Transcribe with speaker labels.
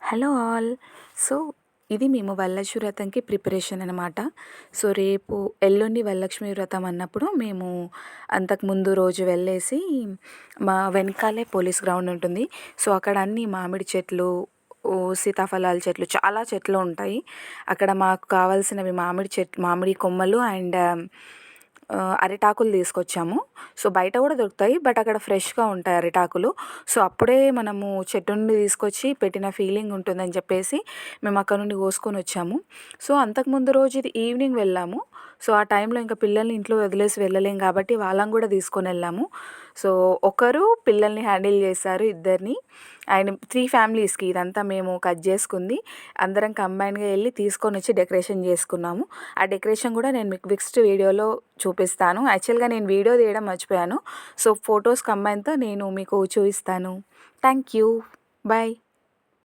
Speaker 1: Hello all. So, ఇది మేము Varalakshmi వ్రతంకి preparation అనమాట. సో, రేపు ఎల్లుండి వరలక్ష్మి వ్రతం అన్నప్పుడు మేము అంతకుముందు రోజు వెళ్ళేసి మా వెనకాలే పోలీస్ గ్రౌండ్ ఉంటుంది. సో, అక్కడ అన్ని మామిడి చెట్లు, సీతాఫలాల చెట్లు, చాలా చెట్లు ఉంటాయి. అక్కడ మాకు కావాల్సినవి మామిడి కొమ్మలు అండ్ అరిటాకులు తీసుకొచ్చాము. సో, బయట కూడా దొరుకుతాయి. బట్ అక్కడ ఫ్రెష్‌గా ఉంటాయి అరిటాకులు. సో, అప్పుడే మనము చెట్టు నుండి తీసుకొచ్చి పెట్టిన ఫీలింగ్ ఉంటుందని చెప్పేసి మేము అక్కడ నుండి కోసుకొనొచ్చాము. సో, అంతకుముందు రోజు ఇది ఈవినింగ్ వెళ్ళాము. సో, ఆ టైంలో ఇంకా పిల్లల్ని ఇంట్లో వదిలేసి వెళ్ళలేం కాబట్టి వాళ్ళని కూడా తీసుకొనెళ్ళాము. సో, ఒకరు పిల్లల్ని హ్యాండిల్ చేశారు, ఇద్దరిని. అండ్ 3 ఫ్యామిలీస్‌కి ఇదంతా మేము కట్ చేసుకుంది. అందరం కంబైన్డ్‌గా ఎళ్లి తీసుకొనొచ్చి డెకరేషన్ చేసుకున్నాము. ఆ డెకరేషన్ కూడా నేను మీకు నెక్స్ట్ వీడియోలో చూపిస్తాను. యాక్చువల్‌గా నేను వీడియో తీయడం మర్చిపోయాను. సో, ఫోటోస్ కంబైన్‌తో నేను మీకు చూపిస్తాను. Thank you. బాయ్.